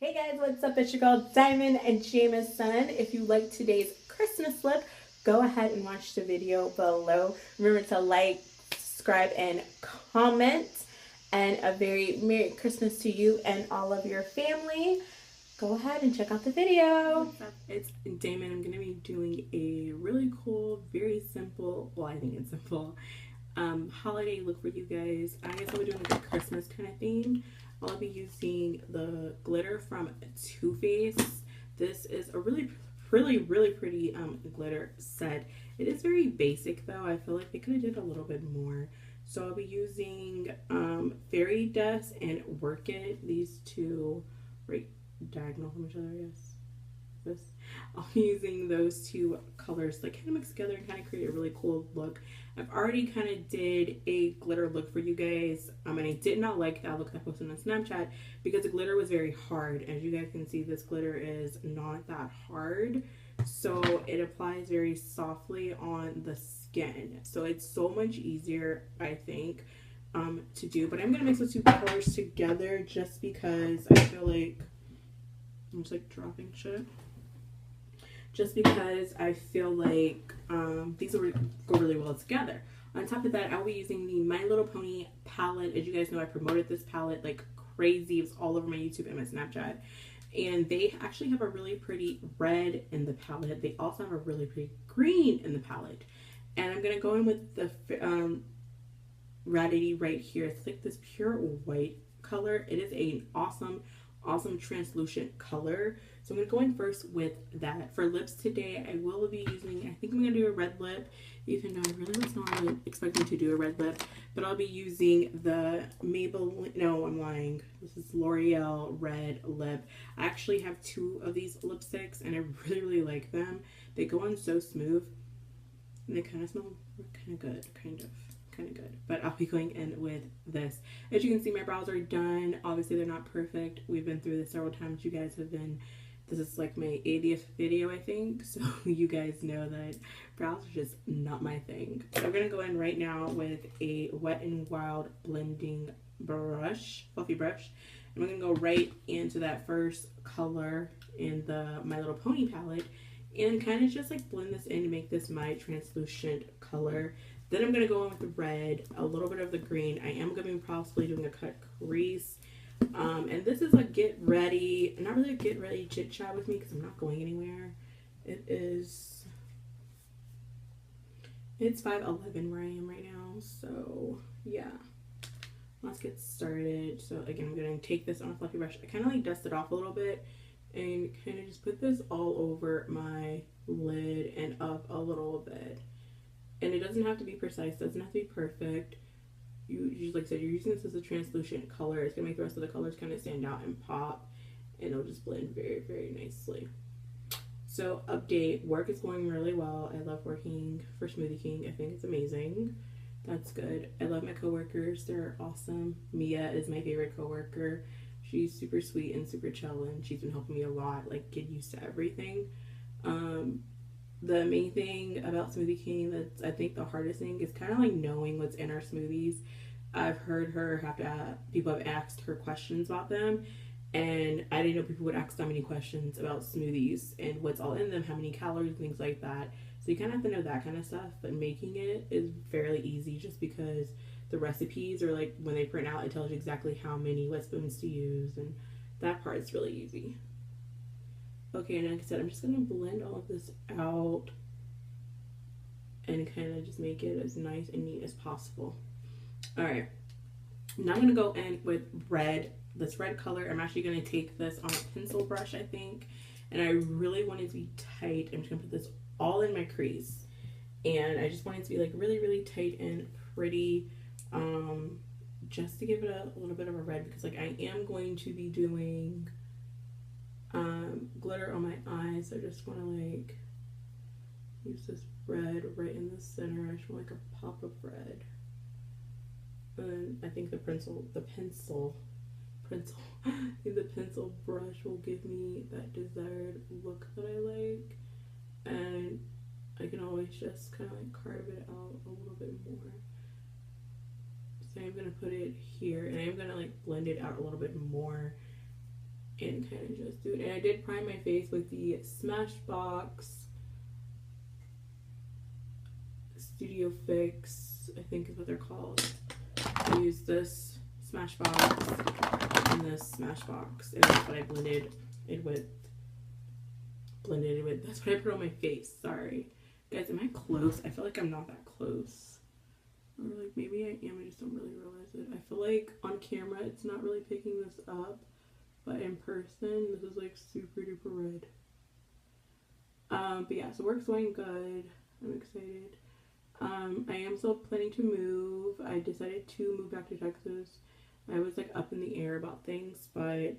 Hey guys, what's up? It's your girl Diamond and Jameson. If you like today's Christmas lip, go ahead and watch the video below. Remember to like, subscribe, and comment. And a very Merry Christmas to you and all of your family. Go ahead and check out the video. It's Damon. I'm going to be doing a really cool, very simple, well, I think it's simple, holiday look for you guys. I guess I'll be doing like a Christmas kind of theme. I'll be using the glitter from Too Faced. This is a really pretty glitter set. It is very basic though. I feel like they could have did a little bit more. So I'll be using Fairy Dust and Work It. These two right diagonal from each other, yes. This. I'll be using those two colors like kind of mix together and kind of create a really cool look. I've already kind of did a glitter look for you guys, and I did not like that look I posted on Snapchat because the glitter was very hard. As you guys can see, this glitter is not that hard, so it applies very softly on the skin. So it's so much easier, I think, to do. But I'm gonna mix the two colors together just because I feel like I'm just like dropping shit. Just because I feel like these will go really well together. On top of that, I'll be using the My Little Pony palette. As you guys know, I promoted this palette like crazy. It was all over my YouTube and my Snapchat. And they actually have a really pretty red in the palette. They also have a really pretty green in the palette. And I'm going to go in with the Raddity right here. It's like this pure white color. It is an awesome translucent color. So I'm going to go in first with that. For lips today, I will be using, I think I'm going to do a red lip, even though I really was not expecting to do a red lip. But I'll be using the Maybelline, no, I'm lying. This is L'Oreal red lip. I actually have two of these lipsticks and I really like them. They go on so smooth. And they kind of smell kind of good, kind of good. But I'll be going in with this. As you can see, my brows are done. Obviously, they're not perfect. We've been through this several times. You guys have been, this is like my 80th video, I think. So you guys know that brows are just not my thing. So I'm going to go in right now with a Wet n Wild blending brush, fluffy brush. And we're going to go right into that first color in the My Little Pony palette and kind of just like blend this in to make this my translucent color. Then I'm going to go in with the red, a little bit of the green. I am going to be possibly doing a cut crease. And this is a get ready, not really a get ready chit chat with me because I'm not going anywhere. It's 5:11 where I am right now. So yeah, let's get started. So again, I'm going to take this on a fluffy brush. I kind of like dust it off a little bit and kind of just put this all over my lid and up a little bit. And it doesn't have to be precise, doesn't have to be perfect. You like I said, you're using this as a translucent color. It's gonna make the rest of the colors kind of stand out and pop, and it'll just blend very nicely. So update, work is going really well. I love working for Smoothie King. I think it's amazing. That's good. I love my coworkers. They're awesome. Mia is my favorite coworker. She's super sweet and super chill, and she's been helping me a lot, like get used to everything. The main thing about Smoothie King that's I think the hardest thing is kind of like knowing what's in our smoothies. I've heard her have to people have asked her questions about them, and I didn't know people would ask that many questions about smoothies and what's all in them, how many calories, things like that. So you kind of have to know that kind of stuff, but making it is fairly easy just because the recipes are like when they print out, it tells you exactly how many wet spoons to use, and that part is really easy. Okay, and like I said, I'm just going to blend all of this out and kind of just make it as nice and neat as possible. Alright, now I'm going to go in with red, this red color. I'm actually going to take this on a pencil brush, I think, and I really want it to be tight. I'm just going to put this all in my crease, and I just want it to be like really tight and pretty, just to give it a little bit of a red, because like I am going to be doing glitter on my eyes. So I just want to like use this red right in the center. I just want like a pop of red. And I think the pencil brush will give me that desired look that I like. And I can always just kind of like carve it out a little bit more. So I'm going to put it here, and I'm going to like blend it out a little bit more and kind of just do it. And I did prime my face with the Smashbox Studio Fix, I think is what they're called. I used this Smashbox and this Smashbox, and that's what I blended it with. That's what I put on my face. Sorry. Guys, am I close? I feel like I'm not that close. Or like maybe I am, I just don't really realize it. I feel like on camera it's not really picking this up, but in person this is like super duper red. But yeah, so work's going good. I'm excited. I am still planning to move. I decided to move back to Texas. I was like up in the air about things, but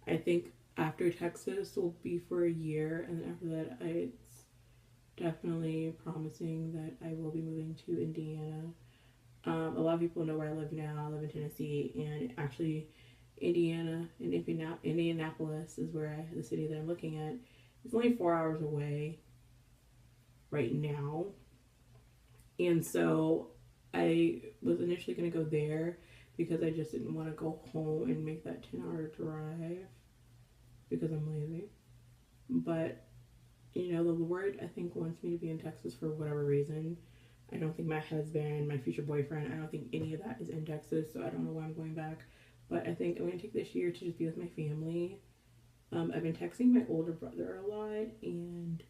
I think after Texas will be for a year, and after that it's definitely promising that I will be moving to Indiana. A lot of people know where I live now. I live in Tennessee, and actually Indiana and Indianapolis is where the city that I'm looking at. It's only 4 hours away right now. And so I was initially going to go there because I just didn't want to go home and make that 10-hour drive because I'm lazy. But, you know, the Lord, I think, wants me to be in Texas for whatever reason. I don't think my husband, my future boyfriend, I don't think any of that is in Texas, so I don't know why I'm going back. But I think I'm going to take this year to just be with my family. I've been texting my older brother a lot, and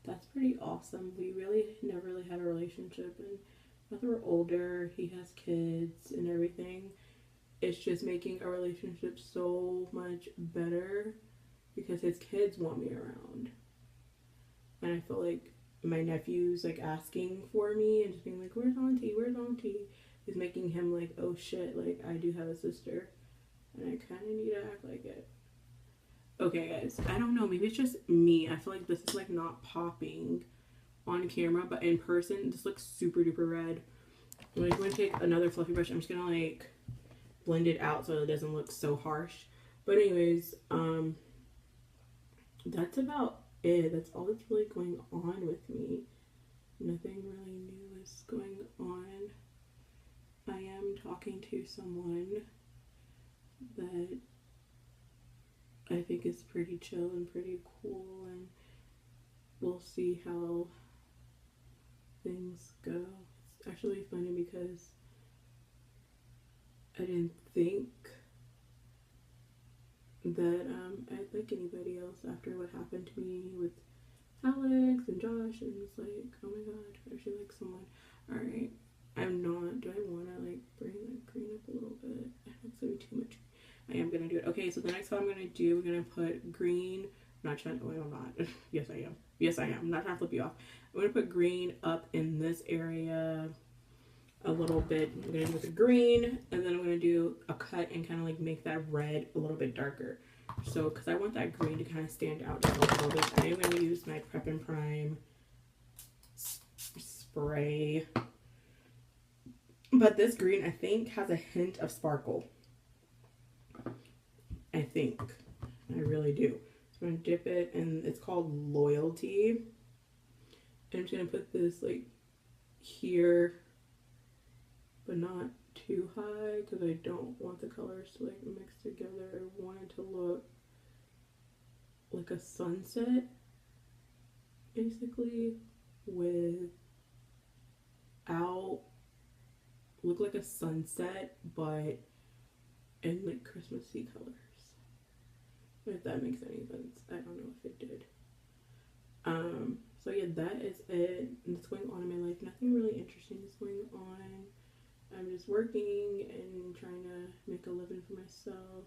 that's pretty awesome. We really never really had a relationship, and now that we're older, he has kids and everything, it's just making our relationship so much better because his kids want me around. And I feel like my nephew's like asking for me and just being like, where's auntie, is making him like, oh shit, like I do have a sister and I kind of need to act like it. Okay guys, I don't know, maybe it's just me. I feel like this is like not popping on camera, but in person this looks super duper red. I'm like going to take another fluffy brush. I'm just gonna like blend it out so it doesn't look so harsh. But anyways, that's about it. That's all that's really going on with me. Nothing really new is going on. I am talking to someone that I think is pretty chill and pretty cool, and we'll see how things go. It's actually funny because I didn't think that I'd like anybody else after what happened to me with Alex and Josh, and it's like, oh my god, I actually like someone. Alright, I'm not, do I want to like bring that green up a little bit? It's gonna be too much. I am gonna do it. Okay, so the next one I'm gonna do, we're gonna put green, I'm not trying to, wait, I'm not. Yes I am. Yes I am. I'm not trying to flip you off. I'm gonna put green up in this area a little bit. I'm gonna do with the green, and then I'm gonna do a cut and kind of like make that red a little bit darker. So, because I want that green to kind of stand out just a little bit, I am gonna use my Prep and Prime spray. But this green, I think, has a hint of sparkle. I think. I really do. So I'm gonna dip it, and it's called Loyalty. And I'm just gonna put this like here, but not too high because I don't want the colors to like mix together. I want it to look like a sunset, basically, look like a sunset, but in like Christmassy colors. If that makes any sense. I don't know if it did. So yeah, that is it. What's going on in my life? Nothing really interesting is going on. I'm just working and trying to make a living for myself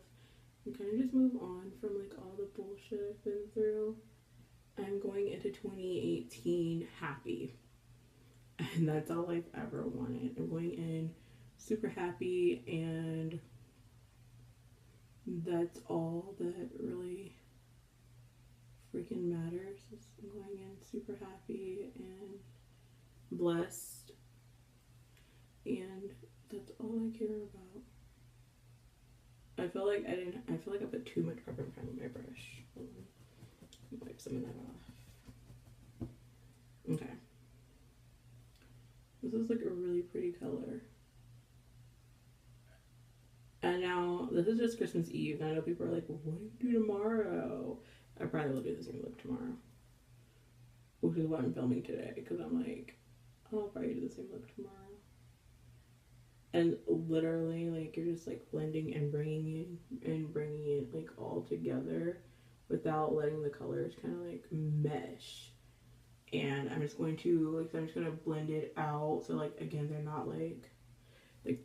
and kind of just move on from like all the bullshit I've been through. I'm going into 2018 happy, and that's all I've ever wanted. I'm going in super happy, and that's all that really freaking matters. I'm going in super happy and blessed, and that's all I care about. I feel like I put too much Prep and Prime on my brush. Wipe some of that off. Okay. This is like a really pretty color. And now this is just Christmas Eve. And I know people are like, well, what do you do tomorrow? I probably will do the same look tomorrow. Which is why I'm filming today. Because I'm like, I'll probably do the same look tomorrow. And literally, like, you're just like blending and bringing it like all together without letting the colors kind of like mesh. And I'm just going to blend it out. So like, again, they're not like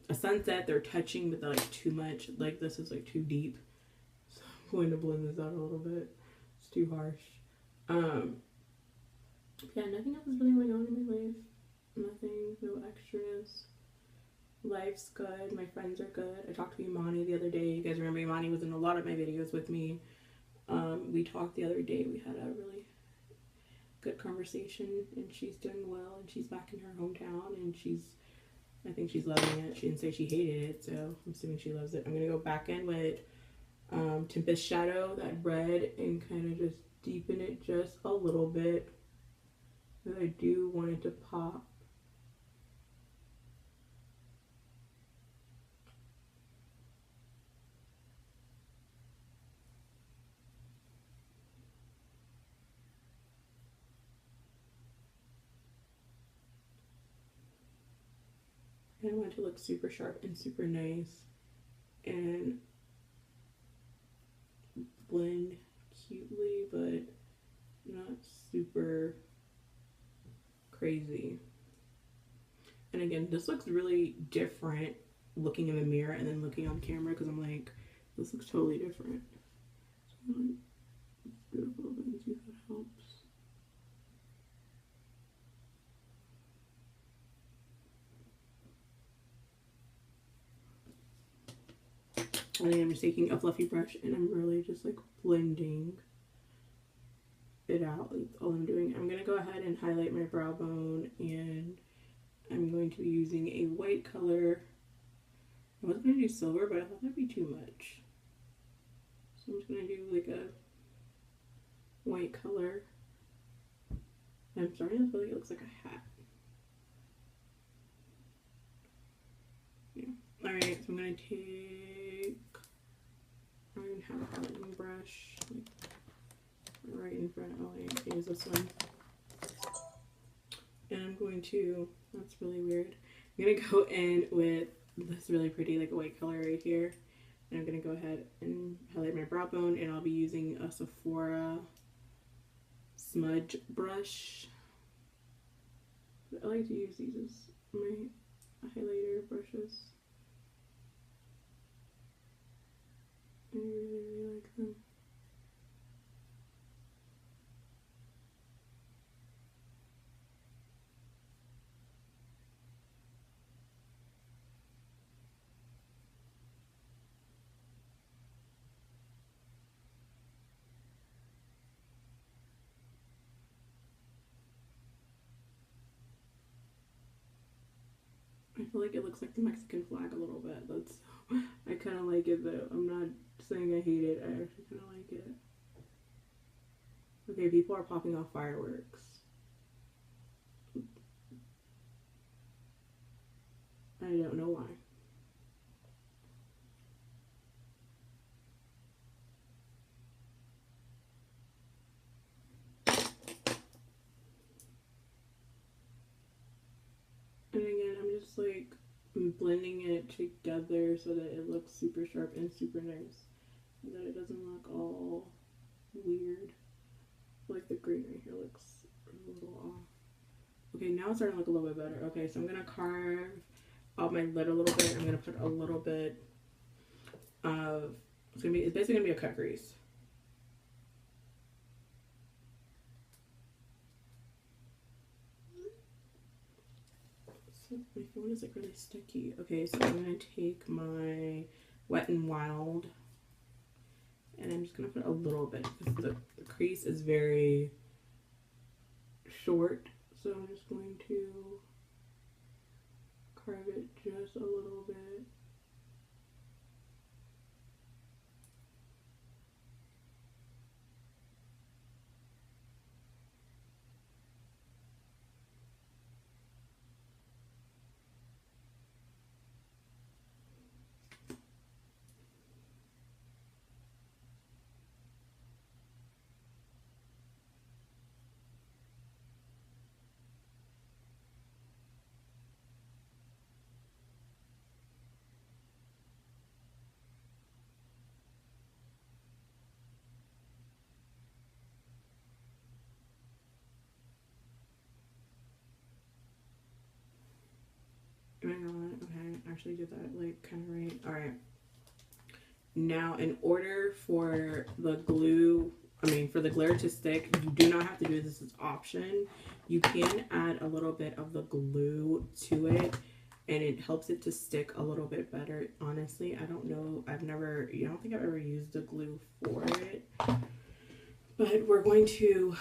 a sunset, they're touching, but they're like too much. Like this is like too deep. So I'm going to blend this out a little bit. It's too harsh. Yeah, nothing else is really going on in my life. Nothing, no extras. Life's good. My friends are good. I talked to Imani the other day. You guys remember Imani was in a lot of my videos with me. We talked the other day. We had a really good conversation, and she's doing well, and she's back in her hometown, and I think she's loving it. She didn't say she hated it, so I'm assuming she loves it. I'm gonna go back in with Tempest Shadow, that red, and kind of just deepen it just a little bit. But I do want it to pop. And I want it to look super sharp and super nice and blend cutely, but not super crazy. And again, this looks really different looking in the mirror and then looking on camera, because I'm like, this looks totally different. So it's beautiful. Let me see if that helps. And I'm just taking a fluffy brush and I'm really just like blending it out. That's all I'm doing. I'm gonna go ahead and highlight my brow bone, and I'm going to be using a white color. I was gonna do silver, but I thought that'd be too much. So I'm just gonna do like a white color. I'm starting to feel like it looks like a hat. Yeah. Alright, so I'm gonna take, I don't even have a highlighting brush. Like, right in front. Oh, I use this one. And I'm going to, that's really weird. I'm gonna go in with this really pretty like white color right here. And I'm gonna go ahead and highlight my brow bone, and I'll be using a Sephora smudge brush. I like to use these as my highlighter brushes. I really, really like them. I feel like it looks like the Mexican flag a little bit. That's, I kind of like it though. I'm not saying I hate it. I actually kind of like it. Okay, people are popping off fireworks. I don't know why. And again, I'm just like blending it together so that it looks super sharp and super nice. So that it doesn't look all weird. Like the green right here looks a little off. Okay, now it's starting to look a little bit better. Okay, so I'm gonna carve out my lid a little bit. I'm gonna put a little bit of, it's basically gonna be a cut crease. So my phone is like really sticky. Okay, so I'm gonna take my Wet n Wild, and I'm just gonna put a little bit because the crease is very short. So I'm just going to carve it just a little bit. actually did that like kind of right. All right. Now, in order for the for the glitter to stick, you do not have to do this. It's option. You can add a little bit of the glue to it, and it helps it to stick a little bit better. Honestly, I don't know. I don't think I've ever used the glue for it. But we're going to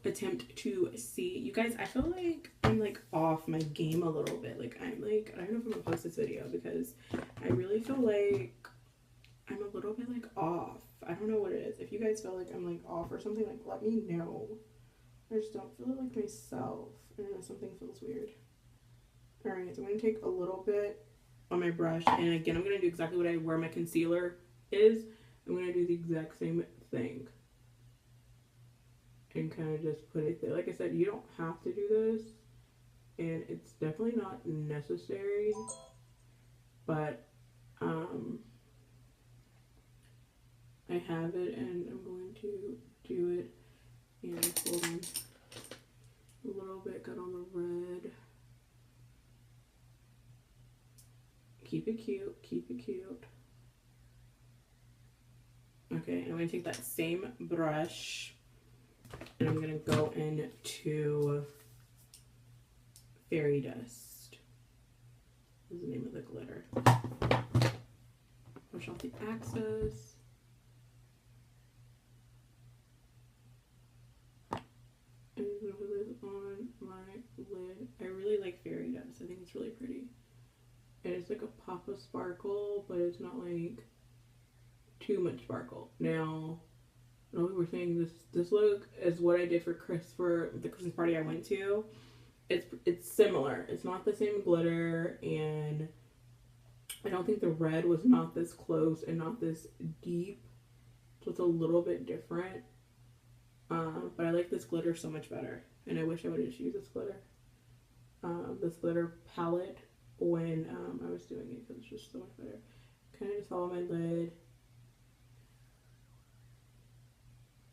attempt to see. You guys, I feel like I'm like off my game a little bit. Like I'm like, I don't know if I'm gonna post this video because I really feel like I'm a little bit like off. I don't know what it is. If you guys feel like I'm like off or something, like let me know. I just don't feel like myself. I don't know, something feels weird. Alright, so I'm going to take a little bit on my brush, and again, I'm going to do exactly where my concealer is. I'm going to do the exact same thing. And kind of just put it there. Like I said, you don't have to do this, and it's definitely not necessary, but I have it, and I'm going to do it. And hold on, a little bit got on the red. Keep it cute, keep it cute. Okay, I'm going to take that same brush and I'm going to go into Fairy Dust. This is the name of the glitter. Push off the excess. And I'm going to put this on my lid. I really like Fairy Dust. I think it's really pretty. And it's like a pop of sparkle, but it's not like too much sparkle. Now, I know we were saying this look is what I did for the Christmas party I went to. It's similar. It's not the same glitter, and I don't think the red was not this close and not this deep. So it's a little bit different. But I like this glitter so much better, and I wish I would have just used this glitter palette when I was doing it, because it's just so much better. Kind of just follow my lid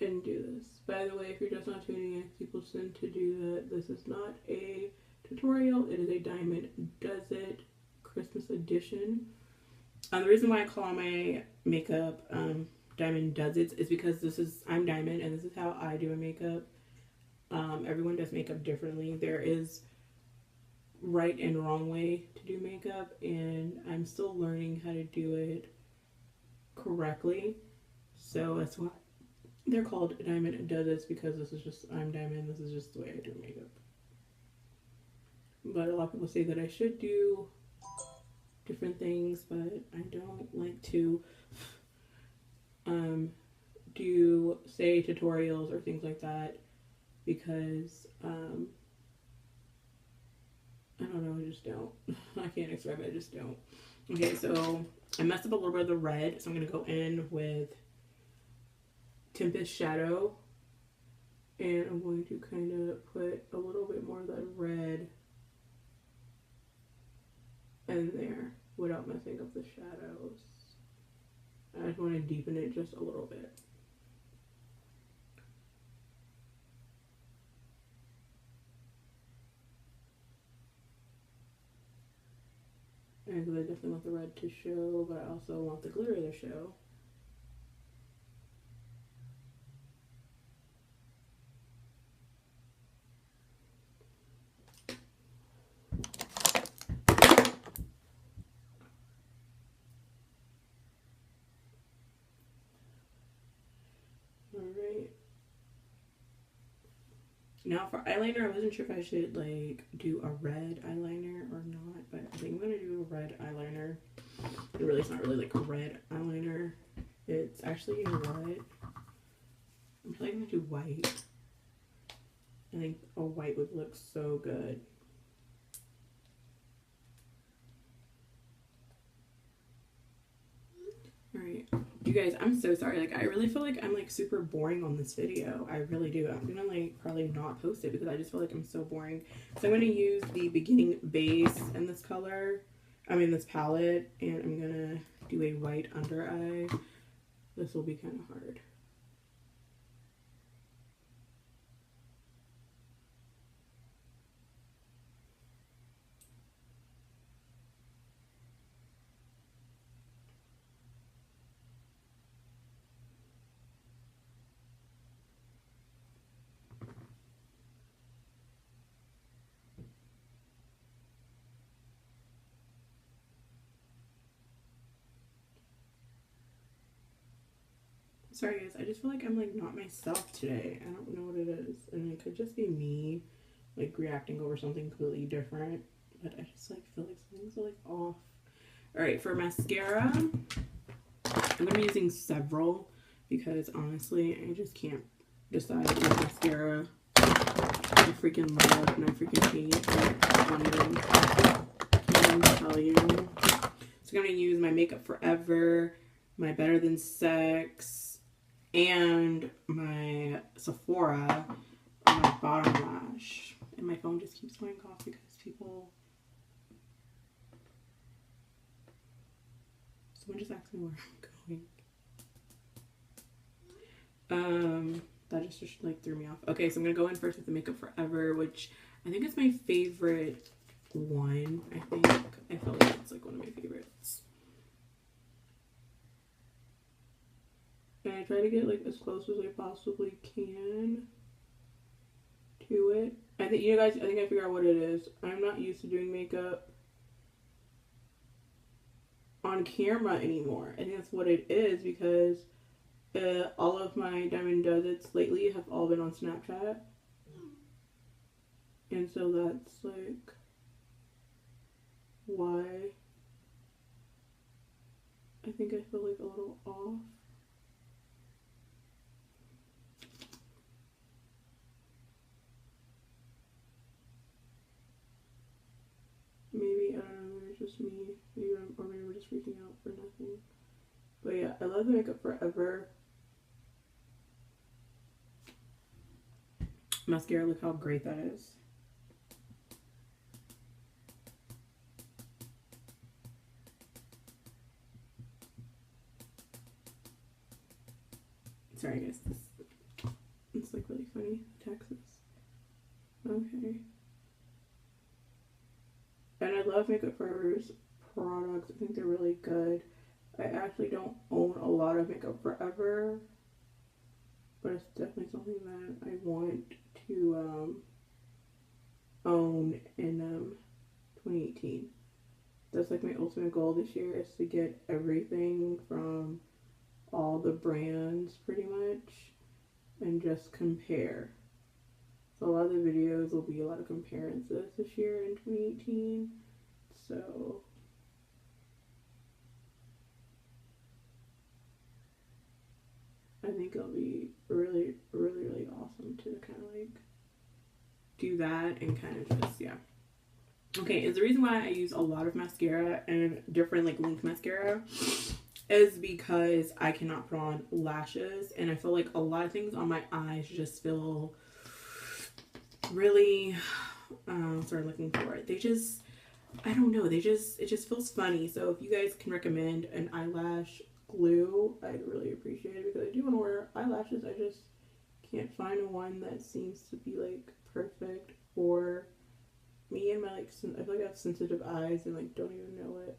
and do this. By the way, if you're just not tuning in, people tend to do that. This is not a tutorial. It is a Diamond Does It Christmas edition. The reason why I call my makeup Diamond Does It is because I'm Diamond, and this is how I do a makeup. Everyone does makeup differently. There is right and wrong way to do makeup, and I'm still learning how to do it correctly. So that's why they're called Diamond Does It, because I'm Diamond. This is just the way I do makeup. But a lot of people say that I should do different things, but I don't like to do, say, tutorials or things like that, because I don't know, I just don't. I can't describe it, I just don't. Okay, so I messed up a little bit of the red, so I'm going to go in with Tempest Shadow, and I'm going to kind of put a little bit more of that red in there without messing up the shadows. I just want to deepen it just a little bit. And I definitely want the red to show, but I also want the glitter to show. Alright. Now for eyeliner, I wasn't sure if I should like do a red eyeliner or not, but I think I'm gonna do a red eyeliner. It's not really like a red eyeliner. It's actually, you know what? I'm probably gonna do white. I think a white would look so good. Alright, you guys, I'm so sorry. Like, I really feel like I'm like super boring on this video. I really do. I'm gonna like probably not post it because I just feel like I'm so boring. So I'm gonna use the beginning base in this color, this palette, and I'm gonna do a white under eye. This will be kind of hard. Sorry guys, I just feel like I'm like not myself today. I don't know what it is. And it could just be me like reacting over something completely different. But I just like feel like something's like off. Alright, for mascara, I'm gonna be using several because honestly I just can't decide what mascara I freaking love and I freaking hate. I can't even tell you. So I'm gonna use my Makeup Forever, my Better Than Sex, and my Sephora on my bottom lash. And my phone just keeps going off because people... Someone just asked me where I'm going. That just like threw me off. Okay, so I'm gonna go in first with the Makeup Forever, which I think is my favorite one. I feel like it's like one of my favorites. And I try to get like as close as I possibly can to it. I think you guys, I think I figured out what it is. I'm not used to doing makeup on camera anymore. I think that's what it is because all of my Diamond Does It's lately have all been on Snapchat. And so that's like why I think I feel like a little off. Maybe, I don't know, maybe it's just me. Maybe or maybe we're just freaking out for nothing. But yeah, I love the Makeup Forever mascara. Look how great that is. Sorry guys, it's like really funny. Texas. Okay. And I love Makeup Forever's products. I think they're really good. I actually don't own a lot of Makeup Forever, but it's definitely something that I want to own in 2018. That's like my ultimate goal this year, is to get everything from all the brands pretty much and just compare. So a lot of the videos will be a lot of comparisons this year in 2018. So I think it'll be really, really, really awesome to kind of like do that and kind of just, yeah. Okay, is the reason why I use a lot of mascara and different like length mascara is because I cannot put on lashes, and I feel like a lot of things on my eyes just feel really, sorry, looking for it. They just, I don't know, it just feels funny. So if you guys can recommend an eyelash glue, I'd really appreciate it, because I do want to wear eyelashes. I just can't find one that seems to be like perfect for me and my like, I feel like I have sensitive eyes and like don't even know it.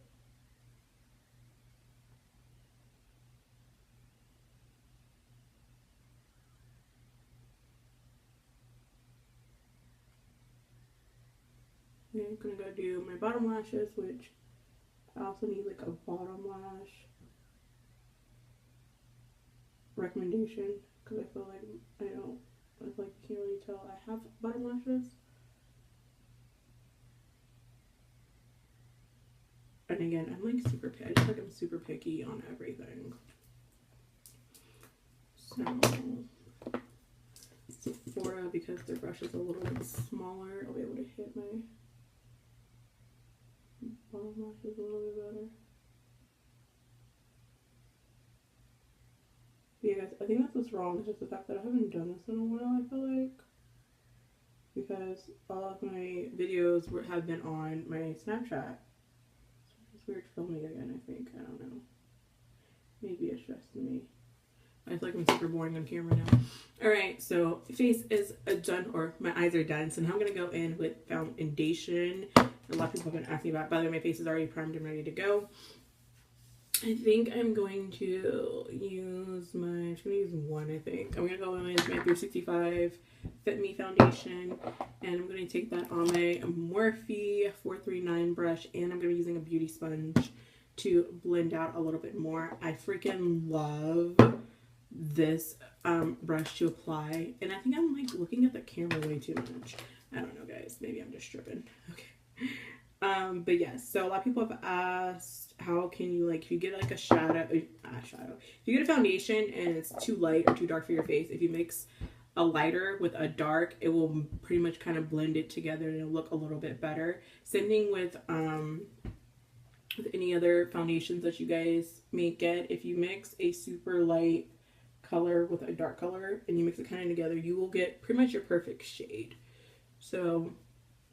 Okay, I'm gonna go do my bottom lashes, which I also need like a bottom lash recommendation, because I feel like I feel like you can't really tell I have bottom lashes. And again, I'm like super picky. I just like I'm super picky on everything. So Sephora, because their brush is a little bit smaller, I'll be able to hit my bottom lashes a little bit better. But yeah, guys, I think that's what's wrong. It's just the fact that I haven't done this in a while, I feel like. Because all of my videos have been on my Snapchat. It's weird filming again, I think. I don't know. Maybe it's just me. I feel like I'm super boring on camera now. Alright, so face is done, or my eyes are done. So now I'm going to go in with foundation. A lot of people have been asking about it. By the way, my face is already primed and ready to go. I think I'm going to use I'm just going to use one, I think. I'm going to go in with my 365 Fit Me foundation. And I'm going to take that on my Morphe 439 brush. And I'm going to be using a beauty sponge to blend out a little bit more. I freaking love this brush to apply. And I think I'm like looking at the camera way too much. I don't know, guys. Maybe I'm just tripping. Okay. But yes, so a lot of people have asked, how can you, like, if you get like a shadow, if you get a foundation and it's too light or too dark for your face, if you mix a lighter with a dark, it will pretty much kind of blend it together and it'll look a little bit better. Same thing with any other foundations that you guys may get. If you mix a super light color with a dark color and you mix it kind of together, you will get pretty much your perfect shade. So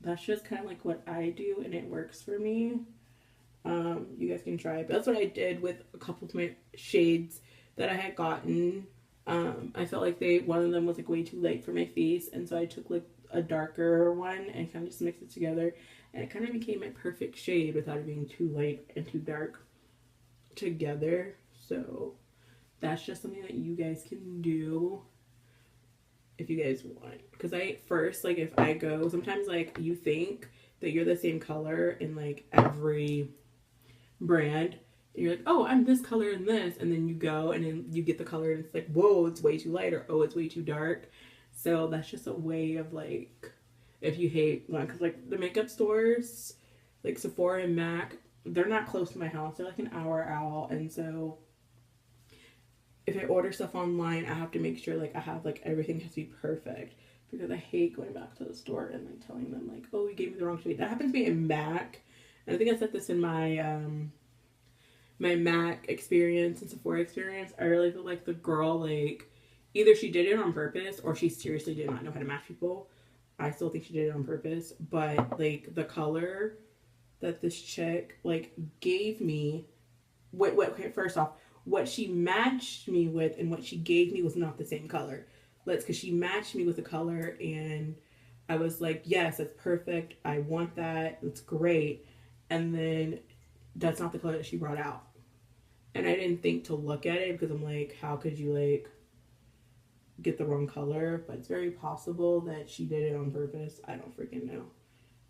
that's just kind of like what I do, and it works for me. You guys can try it. But that's what I did with a couple of my shades that I had gotten. I felt like one of them was like way too light for my face, and so I took like a darker one and kind of just mixed it together, and it kind of became my perfect shade without it being too light and too dark together. So that's just something that you guys can do if you guys want. Because like if I go, sometimes like you think that you're the same color in like every brand, and you're like, oh, I'm this color in this, and then you go and then you get the color and it's like, whoa, it's way too light, or oh, it's way too dark. So that's just a way of like, if you hate one, because like the makeup stores like Sephora and MAC, they're not close to my house, they're like an hour out, and so if I order stuff online, I have to make sure like I have like everything has to be perfect, because I hate going back to the store and like telling them like, oh, you gave me the wrong shade. That happens to me in MAC, and I think I said this in my my MAC experience and Sephora experience. I really feel like the girl, like, either she did it on purpose or she seriously did not know how to match people. I still think she did it on purpose, but like the color that this chick like gave me, first off, what she matched me with and what she gave me was not the same color. Because she matched me with a color and I was like, yes, that's perfect. I want that. It's great. And then that's not the color that she brought out. And I didn't think to look at it because I'm like, how could you like get the wrong color? But it's very possible that she did it on purpose. I don't freaking know.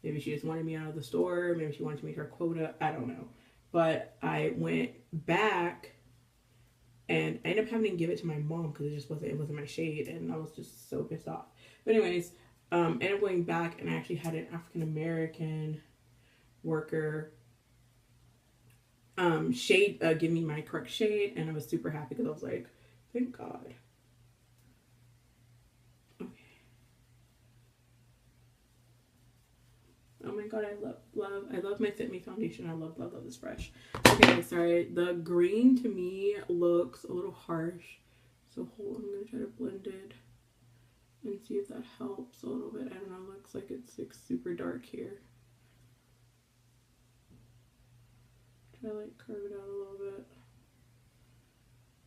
Maybe she just wanted me out of the store. Maybe she wanted to meet her quota. I don't know. But I went back and I ended up having to give it to my mom because it wasn't my shade, and I was just so pissed off. But anyways, ended up going back, and I actually had an African American worker give me my correct shade, and I was super happy because I was like, thank God. Okay. Oh my God, I love my Fit Me foundation. I love this brush. Okay, sorry. The green to me looks a little harsh. So hold on, I'm gonna try to blend it and see if that helps a little bit. I don't know, it looks like it's like super dark here. Try to like curve it out a little bit.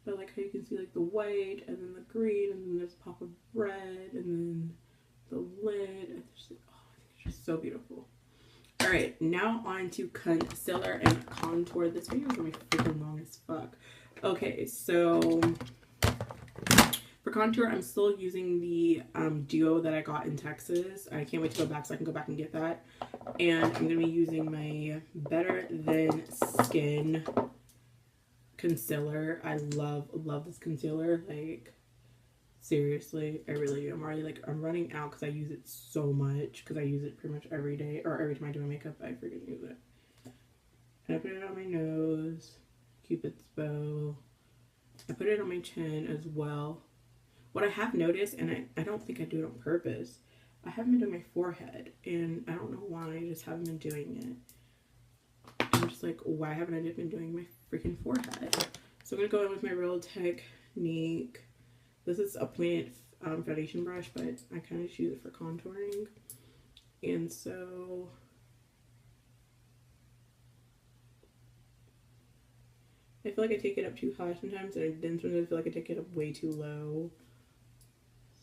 But I like how you can see like the white and then the green and then there's a pop of red and then the lid. It's just, oh, I think it's just so beautiful. All right, now on to concealer and contour. This video is gonna be freaking long as fuck. Okay, so for contour, I'm still using the duo that I got in Texas. I can't wait to go back so I can go back and get that. And I'm gonna be using my Better Than Skin concealer. I love this concealer. Like, seriously, I really do. I'm running out because I use it so much, because I use it pretty much every day, or every time I do my makeup, I freaking use it. And I put it on my nose, Cupid's bow. I put it on my chin as well. What I have noticed, and I don't think I do it on purpose, I haven't been doing my forehead, and I don't know why, I just haven't been doing it. I'm just like, why haven't I been doing my freaking forehead? So I'm gonna go in with my Real Technique. This is a pointed foundation brush, but I kind of just use it for contouring. And so I feel like I take it up too high sometimes, and then sometimes I feel like I take it up way too low.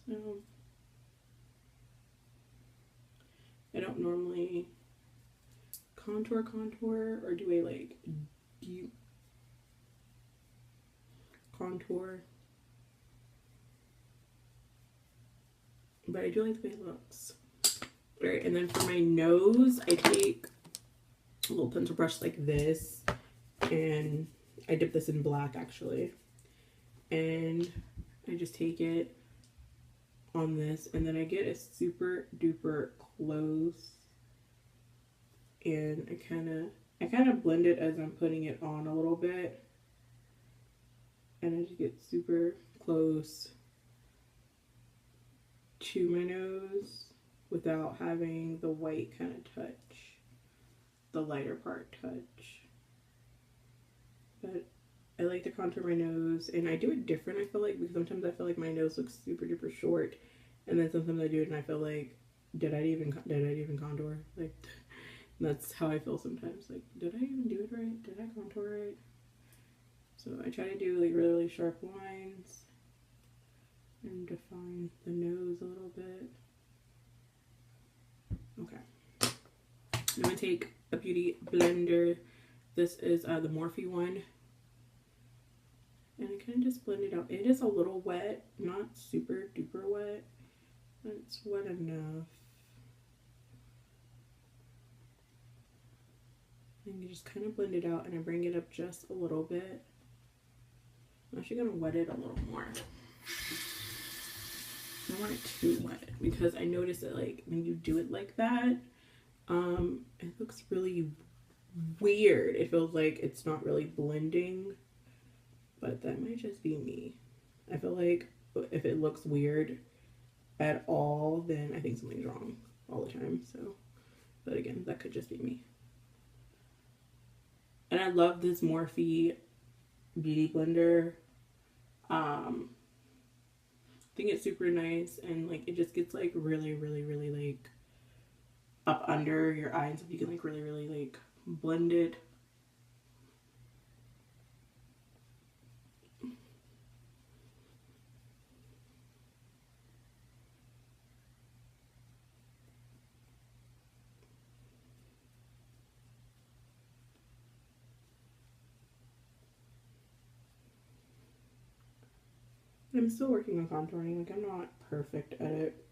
So I don't normally contour, or do I like deep contour? But I do like the way it looks. Alright, and then for my nose, I take a little pencil brush like this, and I dip this in black actually. and I just take it on this, and then I get a super duper close, and I kind of blend it as I'm putting it on a little bit, and I just get super close to my nose without having the white kind of touch, the lighter part touch. But I like to contour my nose, and I do it different, I feel like, because sometimes I feel like my nose looks super duper short, and then sometimes I do it and I feel like, did I even contour? Like, that's how I feel sometimes. Like, did I even do it right? Did I contour right? So I try to do like really, really sharp lines and define the nose a little bit. Okay. I'm gonna take a beauty blender. This is the Morphe one. And I kind of just blend it out. It is a little wet, not super duper wet, but it's wet enough. And you just kind of blend it out, and I bring it up just a little bit. I'm actually gonna wet it a little more. I don't want it too wet, because I notice that like when you do it like that, it looks really weird. It feels like it's not really blending. But that might just be me. I feel like if it looks weird at all, then I think something's wrong all the time. So, but again, that could just be me. And I love this Morphe Beauty Blender. I think it's super nice, and like it just gets like really, really, really like up under your eyes, so you can like really, really like blend it. I'm still working on contouring, like I'm not perfect at it.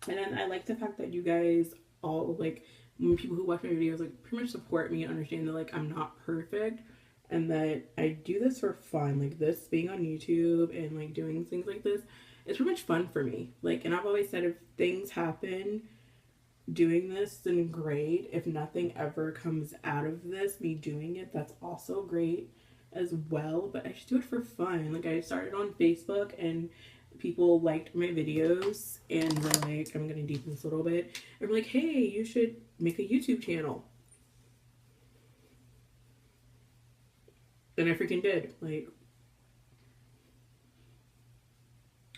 And then I like the fact that you guys all, like, when people who watch my videos, like, pretty much support me and understand that, like, I'm not perfect, and that I do this for fun. Like, this being on YouTube and, like, doing things like this, it's pretty much fun for me. Like, and I've always said, if things happen doing this, then great. If nothing ever comes out of this, me doing it, that's also great as well. But I just do it for fun. Like, I started on Facebook, and people liked my videos and were like, I'm gonna deepen this a little bit, and were like, hey, you should make a YouTube channel. And I freaking did. Like,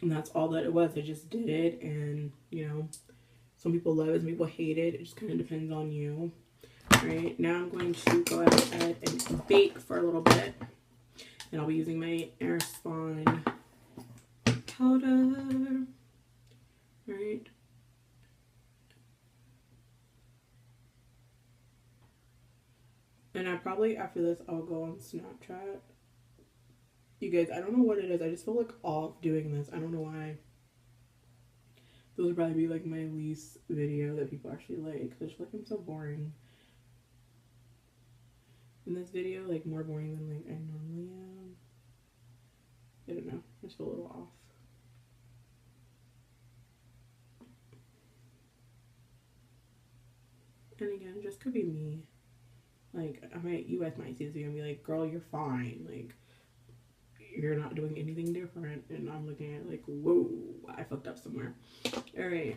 and that's all that it was. I just did it, and you know, some people love it, some people hate it. It just kind of depends on you. All right, now I'm going to go ahead and bake for a little bit, and I'll be using my Airspun powder. All right. And I probably, after this, I'll go on Snapchat. You guys, I don't know what it is. I just feel like off doing this. I don't know why. This would probably be like my least video that people actually like. They're just like, I'm so boring. In this video, like, more boring than like I normally am. I don't know. I just feel a little off. And again, it just could be me. Like, you guys might see this video and be like, girl, you're fine. Like, you're not doing anything different. And I'm looking at it like, whoa, I fucked up somewhere. All right.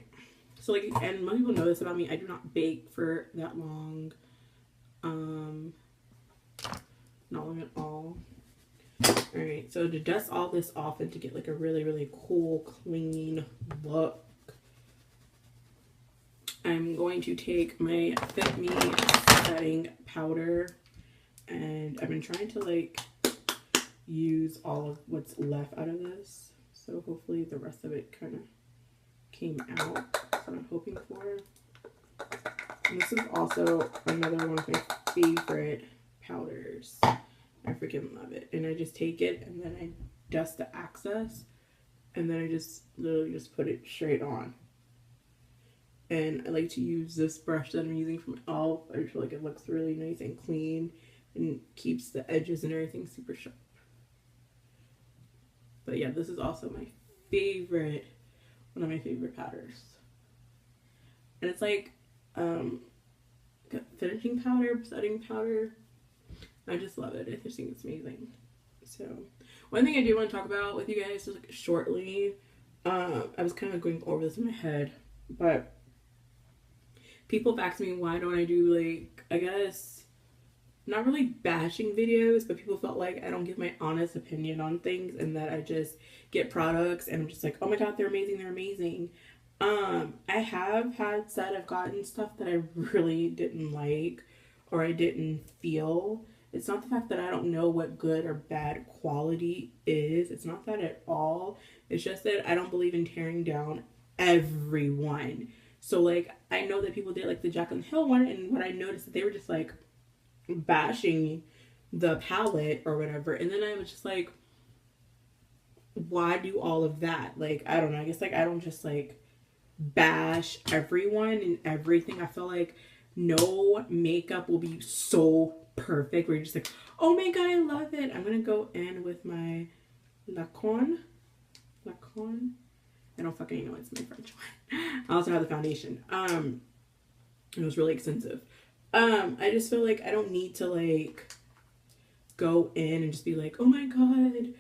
So, like, and most people know this about me. I do not bake for that long. Not long at all. All right. So, to dust all this off and to get, like, a really, really cool, clean look, I'm going to take my Fit Me setting powder, and I've been trying to like use all of what's left out of this, so hopefully the rest of it kind of came out. That's what I'm hoping for. And this is also another one of my favorite powders. I freaking love it. And I just take it and then I dust the excess, and then I just literally just put it straight on. And I like to use this brush that I'm using from e.l.f. I feel like it looks really nice and clean and keeps the edges and everything super sharp. But yeah, this is also my favorite, one of my favorite powders. And it's like finishing powder, setting powder. I just love it. I just think it's amazing. So one thing I do want to talk about with you guys just like shortly, I was kind of going over this in my head, but people have asked me why don't I do like, I guess, not really bashing videos, but people felt like I don't give my honest opinion on things and that I just get products and I'm just like, oh my god, they're amazing, they're amazing. I have had said I've gotten stuff that I really didn't like or I didn't feel. It's not the fact that I don't know what good or bad quality is. It's not that at all. It's just that I don't believe in tearing down everyone. So like I know that people did like the Jaclyn Hill one, and what I noticed that they were just like bashing the palette or whatever, and then I was just like, why do all of that? Like I don't know. I guess like I don't just like bash everyone and everything. I feel like no makeup will be so perfect where you're just like, oh my god, I love it. I'm gonna go in with my Lancôme. I don't fucking know, it's my French one. I also have the foundation. It was really expensive. I just feel like I don't need to like go in and just be like, oh my god,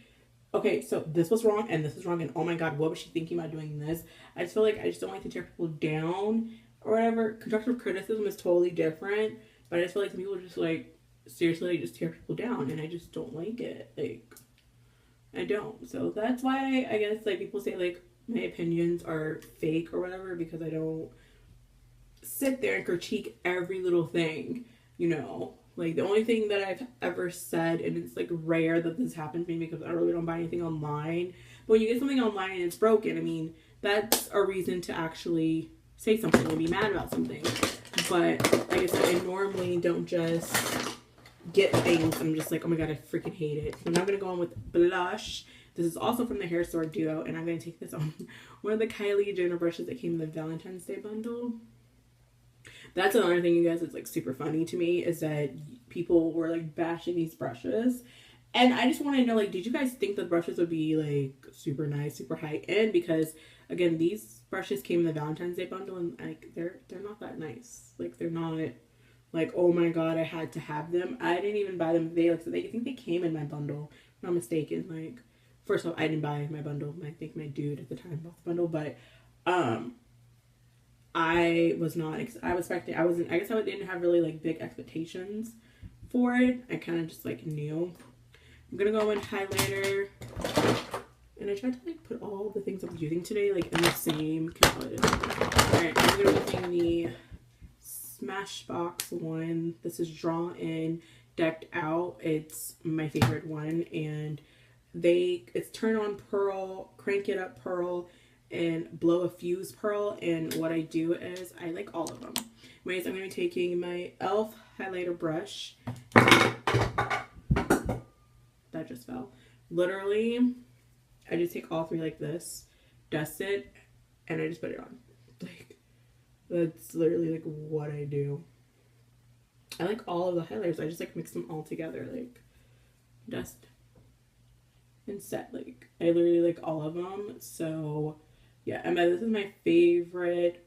okay, so this was wrong and this was wrong and oh my god, what was she thinking about doing this? I just feel like I just don't like to tear people down or whatever. Constructive criticism is totally different, but I just feel like some people are just like, seriously, like, just tear people down and I just don't like it. Like, I don't. So that's why I guess like people say like my opinions are fake or whatever, because I don't sit there and critique every little thing, you know. Like the only thing that I've ever said, and it's like rare that this happens to me because I really don't buy anything online, but when you get something online and it's broken, I mean, that's a reason to actually say something and be mad about something. But like I said, I normally don't just get things I'm just like, oh my god, I freaking hate it. So now I'm gonna go on with blush. This is also from the Hair Store Duo, and I'm gonna take this on one of the Kylie Jenner brushes that came in the Valentine's Day bundle. That's another thing, you guys, that's like super funny to me, is that people were like bashing these brushes. And I just want to know, like, did you guys think the brushes would be like super nice, super high end? Because again, these brushes came in the Valentine's Day bundle, and like they're not that nice. Like they're not like, oh my god, I had to have them. I didn't even buy them. They like, so they think they came in my bundle. If I'm not mistaken. Like, first off, I didn't buy my bundle. I think my dude at the time bought the bundle, but I was not. I was expecting. I wasn't. I guess I didn't have really like big expectations for it. I kind of just like knew. I'm gonna go in highlighter, and I tried to like put all the things I'm using today like in the same palette. Alright, I'm gonna be using the Smashbox one. This is Draw In Decked Out. It's my favorite one, and it's Turn On Pearl, Crank It Up Pearl, and Blow a Fuse Pearl. And what I do is I like all of them. Anyways, I'm gonna be taking my e.l.f. highlighter brush. That just fell. Literally, I just take all three like this, dust it, and I just put it on. Like, that's literally like what I do. I like all of the highlighters. I just like mix them all together, like dust and set. Like I literally like all of them. So yeah, and this is my favorite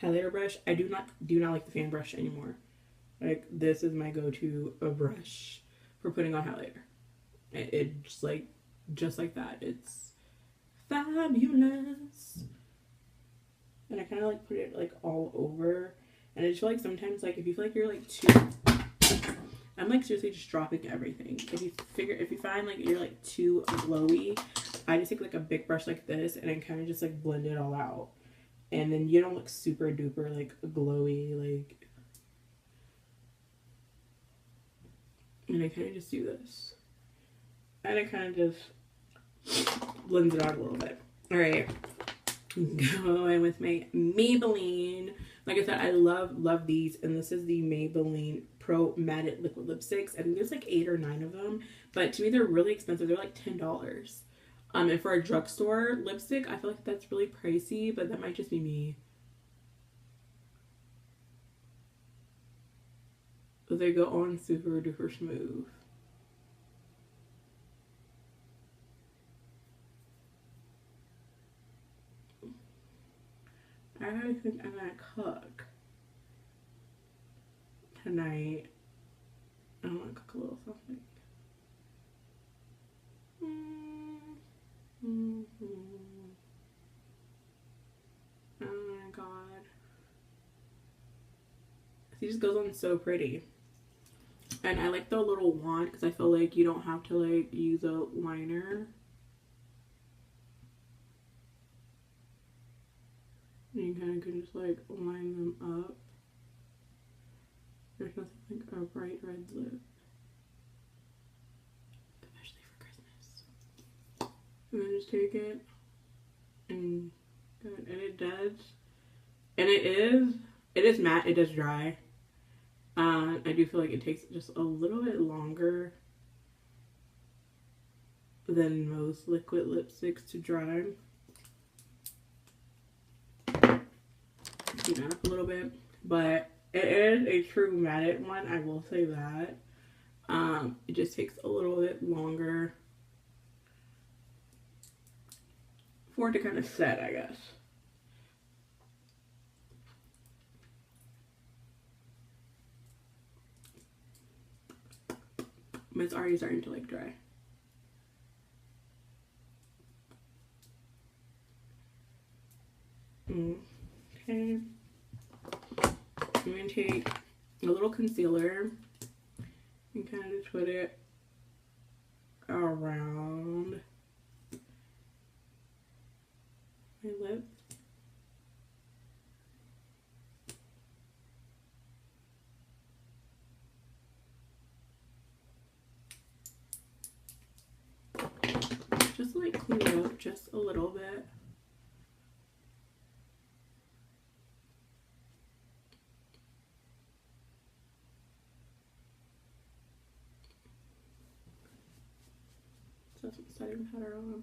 highlighter brush. I do not like the fan brush anymore. Like this is my go-to brush for putting on highlighter. It just like that. It's fabulous. And I kind of like put it like all over. And I just feel like sometimes like if you feel like you're like too, I'm like seriously just dropping everything. If you find like you're like too glowy, I just take like a big brush like this and I kind of just like blend it all out. And then you don't look super duper like glowy, like. And I kind of just do this. And I kind of just blends it out a little bit. Alright. Going with my Maybelline. Like I said, I love these. And this is the Maybelline Pro Matte Liquid Lipsticks. I think there's like 8 or 9 of them. But to me, they're really expensive. They're like $10. And for a drugstore lipstick, I feel like that's really pricey. But that might just be me. They go on super duper smooth. I really think I'm gonna cook tonight. I want to cook a little something. Oh my god. He just goes on so pretty. And I like the little wand because I feel like you don't have to like use a liner. And you kind of can just like line them up. There's nothing like a bright red lip. Especially for Christmas. And then just take it and good. And it does. And it is matte, it does dry. I do feel like it takes just a little bit longer than most liquid lipsticks to dry. Speed that up a little bit, but it is a true matte one, I will say that. It just takes a little bit longer for it to kind of set, I guess. But it's already starting to like dry. Okay. I'm going to take a little concealer and kind of just put it around my lips. Just like clean it up just a little bit. So some setting powder on.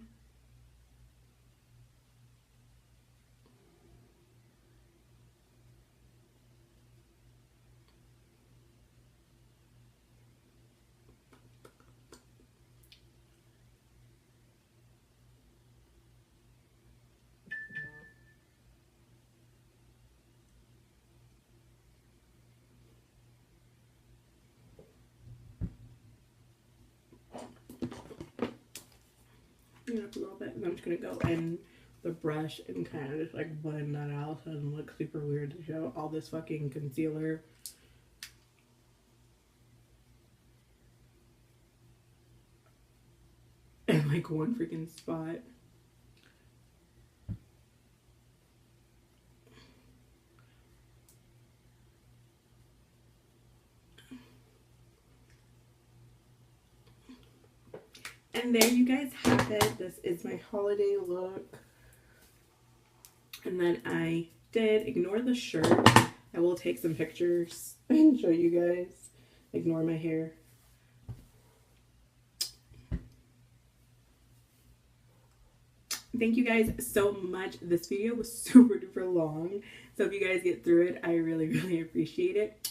Up a little bit, and I'm just gonna go in the brush and kind of just like blend that out so it doesn't look super weird to show all this fucking concealer. In like one freaking spot. And there you guys have it. This is my holiday look. And then I did ignore the shirt. I will take some pictures and show you guys. Ignore my hair. Thank you guys so much. This video was super duper long. So if you guys get through it, I really, really appreciate it.